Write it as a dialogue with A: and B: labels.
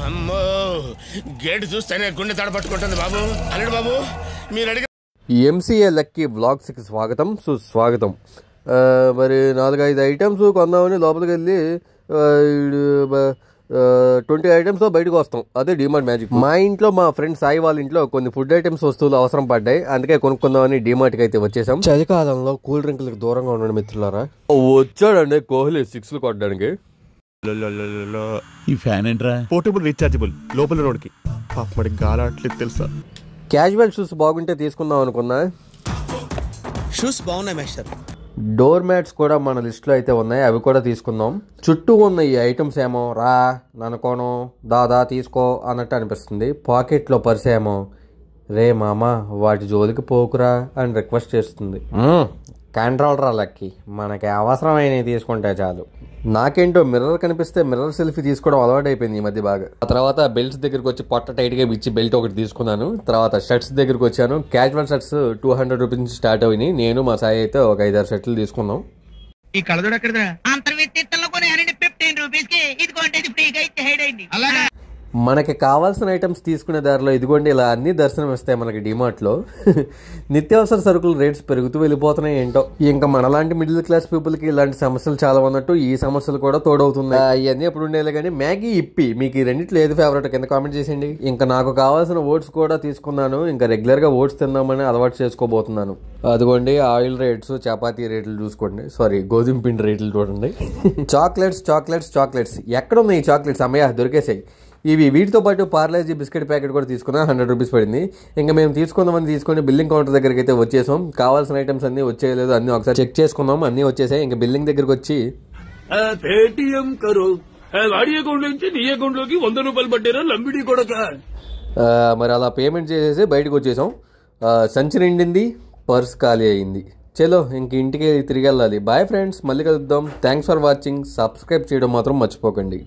A: అమ్మో గేట్ చూస్తేనే గుండె తడపట్టుకుంటుంది బాబు. అల్లుడు బాబు మీరు అడిగి
B: ఎంసీఏ లక్కీ వ్లాగ్స్కి స్వాగతం సుస్వాగతం. మరి 4-5 ఐటమ్స్ కొందామని లోపలికి వెళ్ళి 20 ఐటమ్స్తో బయటకు వస్తాం. అదే డిమార్ట్ మ్యాజిక్. మా ఇంట్లో మా ఫ్రెండ్ సాయి వాళ్ళ ఇంట్లో కొన్ని ఫుడ్ ఐటమ్స్ వస్తువులు అవసరం పడ్డాయి, అందుకే కొనుక్కుందామని డిమార్ట్కి అయితే వచ్చేసాం. చలికాలంలో కూల్ డ్రింక్లకు దూరంగా ఉండండి మిత్రులారా. వచ్చాడండి కోహ్లీ 6లు కొట్టడానికి.
C: ఈ ఫ్యాన్ ఏంట్రా?
D: పోర్టబుల్ రీఛార్జబుల్ లోపల రోడ్కి పాపడి గాలట్లేదు తెలుసా.
B: క్యాజువల్ షూస్ బాగుంటే తీసుకుందాం అనుకున్నా.
A: షూస్ బాగున్నాయి మాస్టర్.
B: డోర్ మ్యాట్స్ కూడా మన లిస్ట్లో అయితే ఉన్నాయి, అవి కూడా తీసుకుందాం. చుట్టూ ఉన్న ఈ ఐటమ్స్ ఏమో రా ననుకోను దాదా తీసుకో అన్నట్టు అనిపిస్తుంది. పాకెట్లో పర్స్ ఏమో రే మామ వాటి జోలికి పోకురా అని రిక్వెస్ట్ చేస్తుంది. కంట్రోల్ రా లక్కీ, మనకి అవసరమైనవి తీసుకుంటే చాలు. నాకేంటో మిర్రర్ కనిపిస్తే మిర్రర్ సెల్ఫీ తీసుకోవడం అలవాటు అయిపోయింది ఈ మధ్య బాగా. ఆ తర్వాత బెల్ట్స్ దగ్గరికి వచ్చి పొట్ట టైట్గా ఇచ్చి బెల్ట్ ఒకటి తీసుకున్నాను. తర్వాత షర్ట్స్ దగ్గరికి వచ్చాను. క్యాజువల్ షర్ట్స్ 200 రూపీస్ నుంచి స్టార్ట్ అయినాయి. నేను మా సాయి అయితే ఒక 5-6 షర్ట్లు తీసుకున్నాం.
E: ఈ కళ్ళజోడు ఎక్కడదా? అంతర్వేత్తలో కొని 15 రూపీస్కి ఇదిగోండి ఇది ఫ్రీగా ఇచ్చేయండి. అలాగా
B: మనకి కావాల్సిన ఐటమ్స్ తీసుకునే దారిలో ఇదిగోండి ఇలా అన్ని దర్శనం ఇస్తాయి మనకి డిమార్ట్లో. నిత్యావసర సరుకులు రేట్స్ పెరుగుతూ వెళ్ళిపోతున్నాయి ఏంటో. ఇంకా మనలాంటి మిడిల్ క్లాస్ పీపుల్కి ఇలాంటి సమస్యలు చాలా ఉన్నట్టు ఈ సమస్యలు కూడా తోడవుతున్నాయి. ఇవన్నీ ఎప్పుడు ఉండేలే కానీ మ్యాగీ ఇప్పి మీకు ఈ రెండిట్లో ఏది ఫేవరెట్ కింద కామెంట్ చేసేయండి. ఇంకా నాకు కావాల్సిన ఓట్స్ కూడా తీసుకున్నాను. ఇంకా రెగ్యులర్గా ఓట్స్ తిందామని అలవాటు చేసుకోబోతున్నాను. అదిగోండి ఆయిల్ రేట్స్, చపాతీ రేట్లు చూసుకోండి, సారీ గోధుమ పిండి రేట్లు చూడండి. చాక్లెట్స్ ఎక్కడున్నాయి ఈ చాక్లెట్స్? అమ్మయ్య దొరికేసాయి. వీటితో పాటు పార్లేజీ బిస్కెట్ ప్యాకెట్ కూడా తీసుకున్నా, 100 రూపీస్ పడింది. ఇంకా మేము తీసుకుందామని తీసుకొని బిల్లింగ్ కౌంటర్ దగ్గరికి అయితే వచ్చేసాం. కావాల్సిన ఐటమ్స్ అన్నీ వచ్చేయలేదు, అన్నీ ఒకసారి చెక్ చేసుకున్నాం, అన్నీ వచ్చేసాయి. ఇంకా బిల్లింగ్ దగ్గరికి వచ్చి
C: పేటిఎం కరో వాడి అకౌంట్ నుంచి నీ అకౌంట్ లోకి 100 రూపాయలు పడ్డారా లంబిడి కొడక.
B: మరి అలా పేమెంట్ చేసేసి బయటకు వచ్చేసాం. సంచి నిండింది, పర్స్ ఖాళీ అయింది. చలో ఇంక ఇంటికి తిరిగి వెళ్ళాలి. బాయ్ ఫ్రెండ్స్, మళ్ళీ కలుద్దాం. Thanks for watching. సబ్స్క్రైబ్ చేయడం మాత్రం మర్చిపోకండి.